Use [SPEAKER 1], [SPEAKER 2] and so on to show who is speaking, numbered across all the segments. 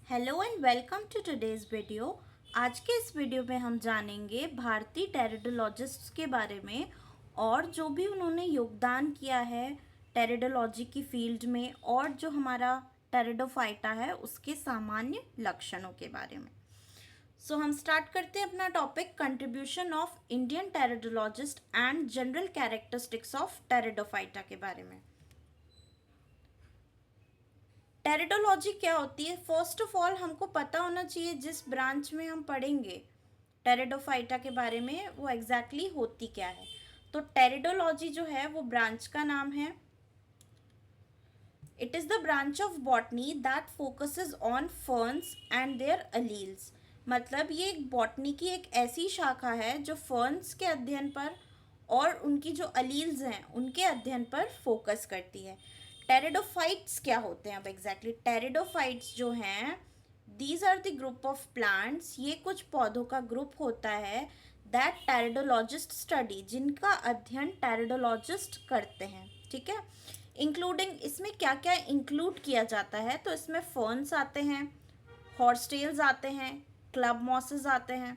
[SPEAKER 1] Hello and welcome to today's video. आज के इस वीडियो में हम जानेंगे भारतीय टेरिडोलॉजिस्ट्स के बारे में और जो भी उन्होंने योगदान किया है टेरिडोलॉजी की फील्ड में और जो हमारा टेरिडोफाइटा है उसके सामान्य लक्षणों के बारे में। हम स्टार्ट करते हैं अपना topic contribution of Indian pteridologist and general characteristics of pteridophyta के बारे में। टेरिडोलॉजी क्या होती है? फर्स्ट ऑफ ऑल हमको पता होना चाहिए जिस ब्रांच में हम पढ़ेंगे टेरिडोफाइटा के बारे में वो एग्जैक्टली होती क्या है। तो टेरिडोलॉजी जो है वो ब्रांच का नाम है। It is the branch of botany that focuses on ferns and their allies. मतलब ये एक बॉटनी की एक ऐसी शाखा है जो फर्न्स के अध्ययन पर और उनकी जो अलील्स हैं उनके अध्ययन पर फोकस करती है। टेरिडोफाइट्स क्या होते हैं? अब एग्जैक्टली टेरिडोफाइट्स जो हैं these are the group of plants, ये कुछ पौधों का ग्रुप होता है दैट टेरिडोलॉजिस्ट स्टडी, जिनका अध्ययन टेरिडोलॉजिस्ट करते हैं। ठीक है, इंक्लूडिंग इसमें क्या क्या इंक्लूड किया जाता है? तो इसमें फर्न्स आते हैं, हॉर्सटेल्स आते हैं, क्लब मॉसेस आते हैं।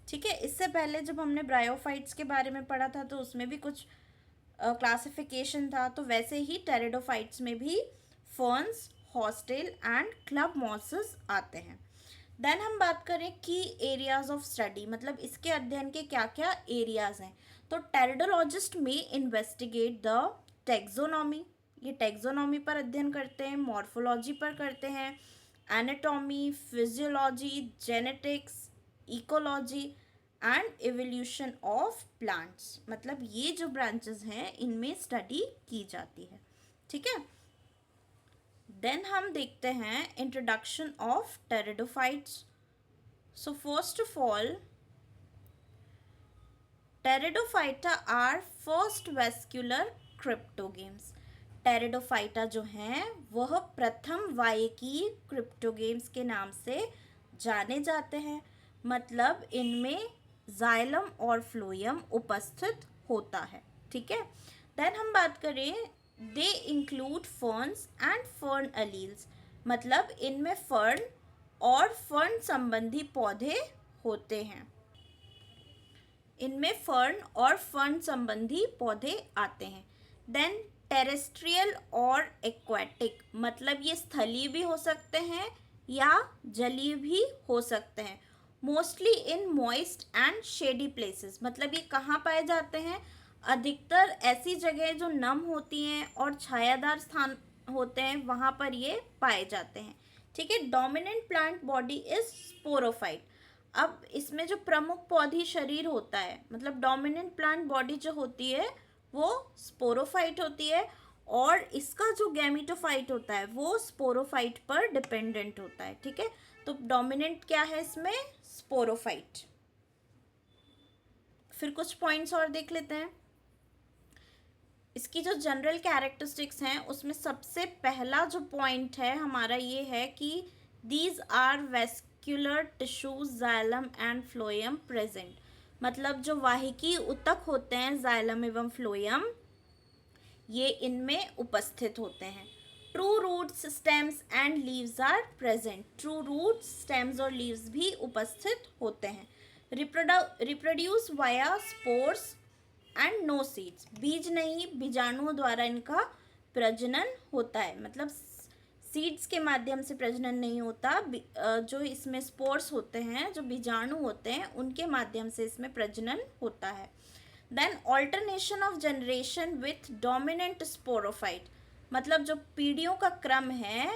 [SPEAKER 1] ठीक है, इससे पहले जब हमने ब्रायोफाइट्स के बारे में पढ़ा था तो उसमें भी कुछ क्लासिफिकेशन था, तो वैसे ही टेरिडोफाइट्स में भी ferns, hostel and club mosses आते हैं। देन हम बात करें की एरियाज ऑफ स्टडी, मतलब इसके अध्ययन के क्या क्या एरियाज हैं। तो टेरिडोलॉजिस्ट में इन्वेस्टिगेट द टेक्सोनॉमी, ये टेक्सोनॉमी पर अध्ययन करते हैं, मॉर्फोलॉजी पर करते हैं, anatomy, physiology, genetics, ecology and evolution of plants. मतलब ये जो ब्रांचेस हैं इनमें स्टडी की जाती है। ठीक है, देन हम देखते हैं introduction of pteridophytes. So first of all pteridophyta are first vascular cryptogams. Pteridophyta जो हैं वह प्रथम वायकीय क्रिप्टोगेम्स के नाम से जाने जाते हैं। मतलब इनमें जाइलम और फ्लोएम उपस्थित होता है। ठीक है, देन हम बात करें they include ferns and fern alleles. मतलब इनमें फर्न और फर्न संबंधी पौधे होते हैं, इनमें फर्न और फर्न संबंधी पौधे आते हैं। देन टेरेस्ट्रियल और एक्वाटिक, मतलब ये स्थलीय भी हो सकते हैं या जलीय भी हो सकते हैं। Mostly in moist and shady places, मतलब ये कहाँ पाए जाते हैं? अधिकतर ऐसी जगह जो नम होती हैं और छायादार स्थान होते हैं वहाँ पर ये पाए जाते हैं। ठीक है, dominant plant body is sporophyte. अब इसमें जो प्रमुख पौधी शरीर होता है, मतलब डोमिनेंट प्लांट बॉडी जो होती है वो स्पोरोफाइट होती है और इसका जो गैमेटोफाइट होता है वो स्पोरोफाइट पर डिपेंडेंट होता है। ठीक है, तो डोमिनेंट क्या है इसमें? स्पोरोफाइट। फिर कुछ पॉइंट्स और देख लेते हैं। इसकी जो जनरल कैरेक्टरिस्टिक्स हैं उसमें सबसे पहला जो पॉइंट है हमारा ये है कि these are vascular tissues xylem and phloem present. मतलब जो वाहिकी ऊतक होते हैं जाइलम एवं फ्लोएम ये इनमें उपस्थित होते हैं। True roots, stems and leaves are present. True roots, stems और लीव्स भी उपस्थित होते हैं। Reproduce via spores and no seeds, बीज नहीं बीजाणुओं द्वारा इनका प्रजनन होता है। मतलब सीड्स के माध्यम से प्रजनन नहीं होता, जो इसमें स्पोर्स होते हैं, जो बीजाणु होते हैं उनके माध्यम से इसमें प्रजनन होता है। Then alternation of generation with dominant sporophyte, मतलब जो पीढ़ियों का क्रम है,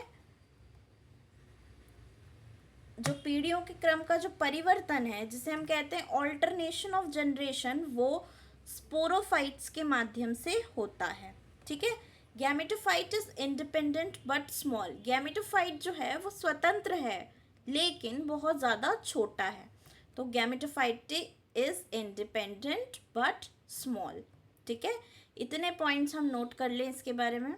[SPEAKER 1] जो पीढ़ियों के क्रम का जो परिवर्तन है जिसे हम कहते हैं ऑल्टरनेशन ऑफ जनरेशन, वो स्पोरोफाइट्स के माध्यम से होता है। ठीक है, gametophyte is independent but small. Gametophyte जो है वो स्वतंत्र है लेकिन बहुत ज़्यादा छोटा है। तो gametophyte is independent but small. ठीक है, इतने पॉइंट्स हम नोट कर लें इसके बारे में।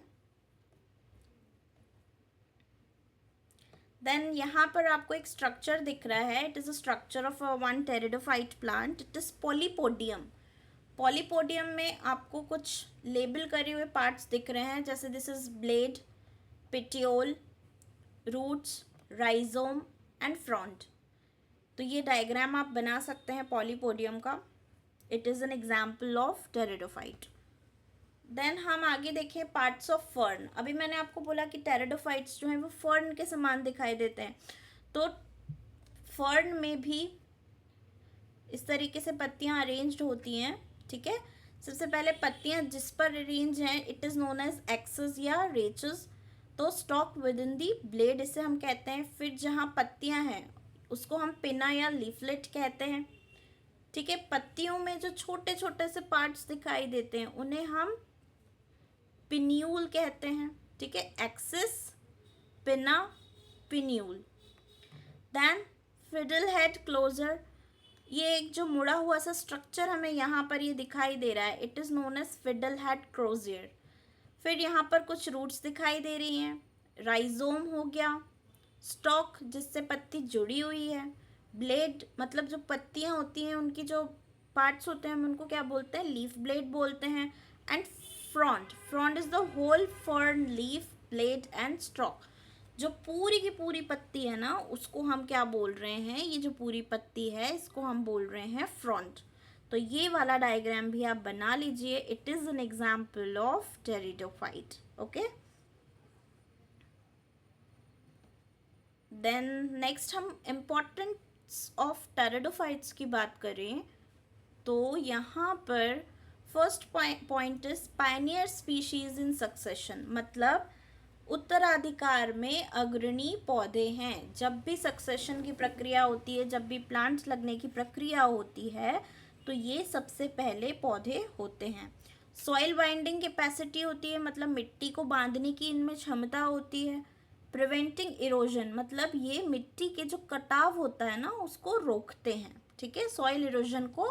[SPEAKER 1] देन यहाँ पर आपको एक स्ट्रक्चर दिख रहा है। It is a structure of one pteridophyte plant. It is polypodium. Polypodium में आपको कुछ लेबल करे हुए पार्ट्स दिख रहे हैं, जैसे this is blade, petiole, roots, rhizome and frond. तो ये डायग्राम आप बना सकते हैं पॉलीपोडियम का। It is an example of pteridophyte. Then हम आगे देखें पार्ट्स ऑफ फर्न। अभी मैंने आपको बोला कि टेरिडोफाइट्स जो हैं वो फर्न के समान दिखाई देते हैं, तो फर्न में भी इस तरीके से पत्तियां अरेंज्ड होती हैं, ठीक है। सबसे पहले पत्तियां जिस पर अरेंज हैं it is known as axes या रेचेस। तो stalk within the blade इसे हम कहते हैं। फिर जहाँ पत्तियां हैं उसको हम पिना या लीफलेट कहते हैं, ठीक है। पत्तियों में जो छोटे छोटे से पार्ट्स दिखाई देते हैं उन्हें हम पिन्यूल कहते हैं, ठीक है। एक्सिस, पिना, पिन्यूल। देन फिडल हेड क्लोजर, ये एक जो मुड़ा हुआ सा स्ट्रक्चर हमें यहाँ पर ये दिखाई दे रहा है, it is known as fiddle head crozier. फिर यहाँ पर कुछ रूट्स दिखाई दे रही हैं, राइजोम हो गया, स्टॉक जिससे पत्ती जुड़ी हुई है, ब्लेड मतलब जो पत्तियाँ होती हैं उनकी जो पार्ट्स होते हैं हम उनको क्या बोलते हैं, लीफ ब्लेड बोलते हैं। And frond, frond is the whole fern leaf blade and stalk. जो पूरी की पूरी पत्ती है ना उसको हम क्या बोल रहे हैं, ये जो पूरी पत्ती है इसको हम बोल रहे हैं फ्रंट। तो ये वाला डायग्राम भी आप बना लीजिए। It is an example of pteridophyte. Okay, then next हम इम्पोर्टेंस ऑफ टेरिडोफाइट्स की बात करें तो यहाँ पर first point is pioneer species in succession, मतलब उत्तराधिकार में अग्रणी पौधे हैं। जब भी सक्सेशन की प्रक्रिया होती है, जब भी प्लांट्स लगने की प्रक्रिया होती है तो ये सबसे पहले पौधे होते हैं। सॉइल बाइंडिंग कैपेसिटी होती है, मतलब मिट्टी को बांधने की इनमें क्षमता होती है। प्रिवेंटिंग इरोजन, मतलब ये मिट्टी के जो कटाव होता है ना उसको रोकते हैं, ठीक है। सॉइल इरोजन को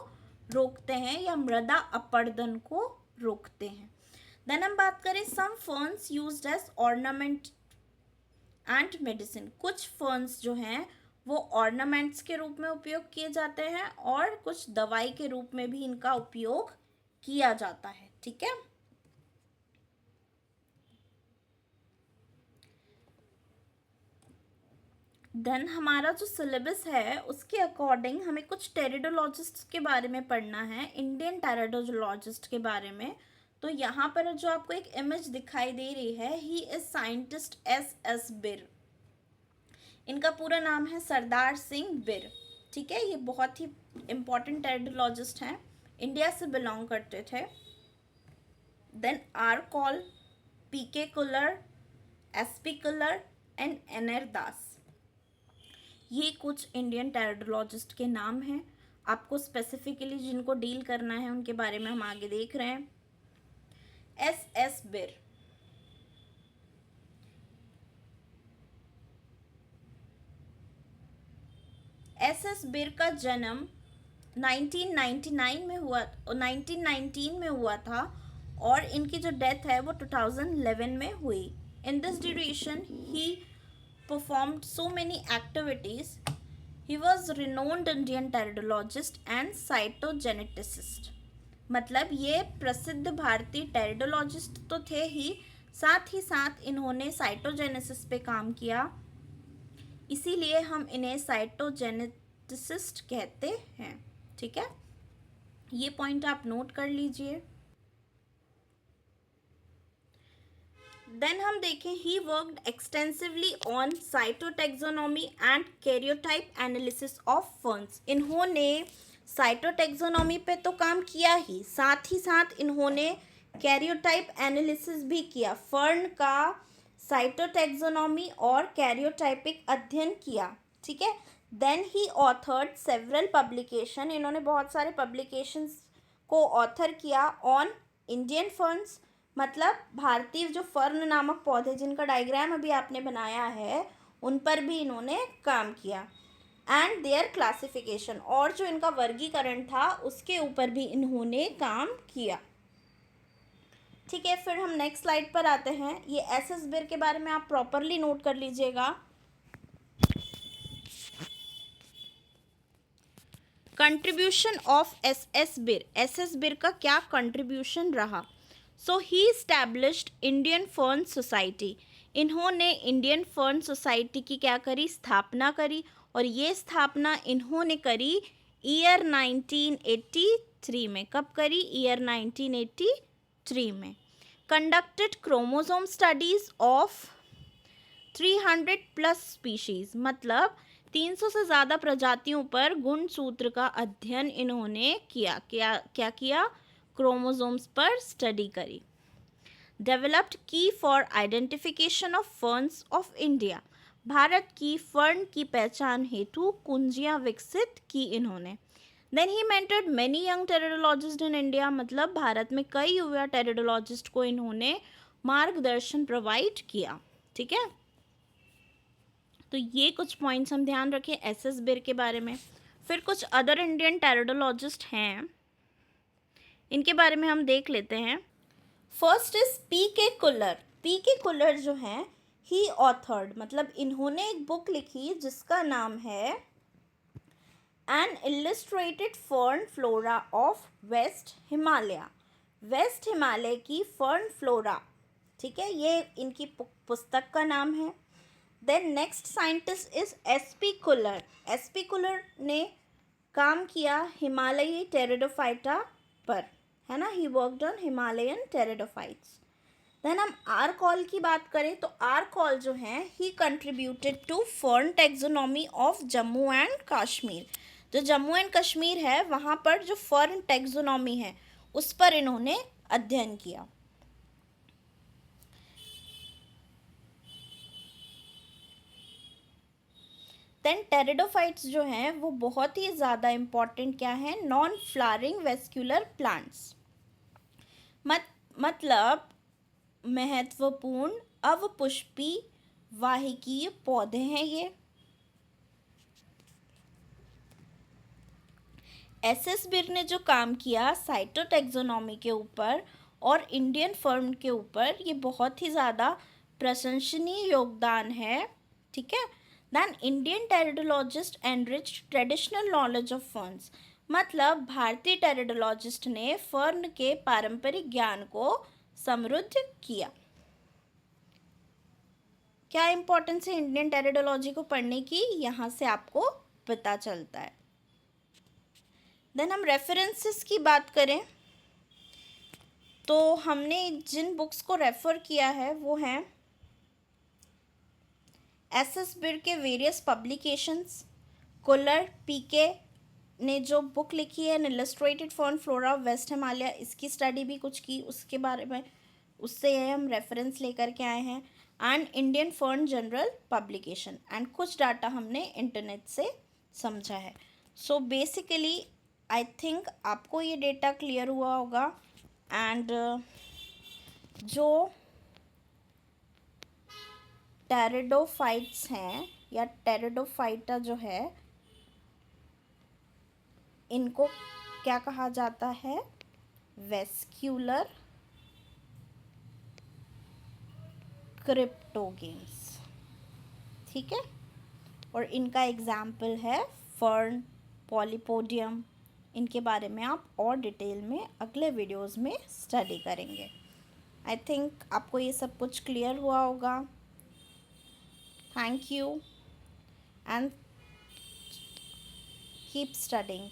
[SPEAKER 1] रोकते हैं या मृदा अपरदन को रोकते हैं। देन हम बात करें some ferns used as ornament and medicine. कुछ फर्न्स जो हैं वो ऑर्नामेंट्स के रूप में उपयोग किए जाते हैं और कुछ दवाई के रूप में भी इनका उपयोग किया जाता है, ठीक है। देन हमारा जो सिलेबस है उसके अकॉर्डिंग हमें कुछ टेरिडोलॉजिस्ट के बारे में पढ़ना है, इंडियन टेरिडोलॉजिस्ट के बारे में। तो यहाँ पर जो आपको एक इमेज दिखाई दे रही है, ही इज साइंटिस्ट एस बिर। इनका पूरा नाम है सरदार सिंह बिर, ठीक है। ये बहुत ही इम्पोर्टेंट टेरिडोलॉजिस्ट हैं, इंडिया से बिलोंग करते थे। Then R Kaul, P K Khullar, S P Khullar and एनर दास, ये कुछ इंडियन टेरिडोलॉजिस्ट के नाम हैं। आपको स्पेसिफिकली जिनको डील करना है उनके बारे में हम आगे देख रहे हैं। एस बिर, एस बिर का जन्म 1999 में हुआ, 1919 में हुआ था और इनकी जो डेथ है वो 2011 में हुई। In this duration he performed so many activities. He was renowned Indian teridologist and cytogeneticist. मतलब ये प्रसिद्ध भारतीय टेरिडोलॉजिस्ट तो थे ही, साथ ही साथ इन्होंने साइटोजेनेसिस पे काम किया, इसीलिए हम इन्हें साइटोजेनेटिसिस्ट कहते हैं, ठीक है। ये पॉइंट आप नोट कर लीजिए। देन हम देखें he worked extensively on cytotaxonomy and karyotype analysis of ferns. इन्होंने साइटोटेक्सोनॉमी पे तो काम किया ही साथ इन्होंने कैरियोटाइप एनालिसिस भी किया, फर्न का साइटोटेक्सोनॉमी और कैरियोटाइपिक अध्ययन किया, ठीक है। Then he authored several publication, इन्होंने बहुत सारे पब्लिकेशंस को ऑथर किया ऑन इंडियन फर्न्स, मतलब भारतीय जो फर्न नामक पौधे जिनका डायग्राम अभी आपने बनाया है उन पर भी इन्होंने काम किया। एंड देयर क्लासिफिकेशन, और जो इनका वर्गीकरण था उसके ऊपर भी इन्होंने काम किया, ठीक है। फिर हम नेक्स्ट स्लाइड पर आते हैं। ये एस बिर के बारे में आप प्रॉपरली नोट कर लीजिएगा। कंट्रीब्यूशन ऑफ एस बिर का क्या कंट्रीब्यूशन रहा। So he established Indian fern society. इन्होंने इंडियन फर्न सोसाइटी की क्या करी, स्थापना करी, और ये स्थापना इन्होंने करी ईयर 1983 में। कब करी, ईयर 1983 में। Conducted chromosome studies of 300 plus species, मतलब 300 से ज़्यादा प्रजातियों पर गुणसूत्र का अध्ययन इन्होंने किया। क्या किया, क्रोमोसोम्स पर स्टडी करी। डेवलप्ड की for identification of ferns of India, Bharat की फर्न की पहचान हेतु कुंजियाँ विकसित की इन्होंने। Then he mentored many young pteridologist in India, मतलब भारत में कई युवा टेरिडोलॉजिस्ट को इन्होंने मार्गदर्शन प्रोवाइड किया। ठीक है, तो ये कुछ पॉइंट्स हम ध्यान रखें एस बिर के बारे में। फिर कुछ अदर इंडियन टेरिडोलॉजिस्ट हैं, इनके बारे में हम देख लेते हैं। First is P K. Kullar. P K. Kullar जो हैं, ही ऑथर्ड, मतलब इन्होंने एक बुक लिखी जिसका नाम है an illustrated fern flora of west Himalaya. West Himalaya की फर्न फ्लोरा, ठीक है, ये इनकी पुस्तक का नाम है। Then next scientist is S P. Khullar. S P. Khullar ने काम किया हिमालयी टेरिडोफाइटा पर, है ना, he worked on Himalayan pteridophytes. Then हम आर कॉल की बात करें तो आर कॉल जो है, he contributed to fern taxonomy of Jammu and Kashmir. जो जम्मू एंड कश्मीर है वहाँ पर जो फर्न टेक्सोनॉमी है उस पर इन्होंने अध्ययन किया। देन टेरिडोफाइट्स जो हैं वो बहुत ही ज़्यादा इम्पॉर्टेंट क्या है, नॉन फ्लावरिंग वेस्क्यूलर प्लांट्स, मतलब महत्वपूर्ण अवपुष्पी वाहिकीय पौधे हैं ये। एस बिर ने जो काम किया साइटोटैक्सोनॉमी के ऊपर और इंडियन फर्न के ऊपर, ये बहुत ही ज़्यादा प्रशंसनीय योगदान है। ठीक है, then Indian pteridologist enrich traditional knowledge of ferns, मतलब भारतीय टेरिडोलॉजिस्ट ने फर्न के पारंपरिक ज्ञान को समृद्ध किया। क्या इंपॉर्टेंस है इंडियन टेरिडोलॉजी को पढ़ने की, यहाँ से आपको पता चलता है। देन हम रेफरेंसेस की बात करें तो हमने जिन बुक्स को रेफ़र किया है वो हैं एस बिर के वेरियस पब्लिकेशंस, कुल्लर पी.के. ने जो बुक लिखी है an illustrated fern flora of west Himalaya, इसकी स्टडी भी कुछ की, उसके बारे में उससे हम रेफरेंस लेकर के आए हैं। And Indian fern general publication, and कुछ डाटा हमने इंटरनेट से समझा है। सो बेसिकली आई थिंक आपको ये डेटा क्लियर हुआ होगा। एंड जो टेरिडोफाइट्स हैं या टेरिडोफाइटा जो है, इनको क्या कहा जाता है, वेस्क्यूलर क्रिप्टोगेम्स। ठीक है, और इनका एग्जाम्पल है फर्न, पॉलीपोडियम। इनके बारे में आप और डिटेल में अगले वीडियोस में स्टडी करेंगे। आई थिंक आपको ये सब कुछ क्लियर हुआ होगा। Thank you and keep studying.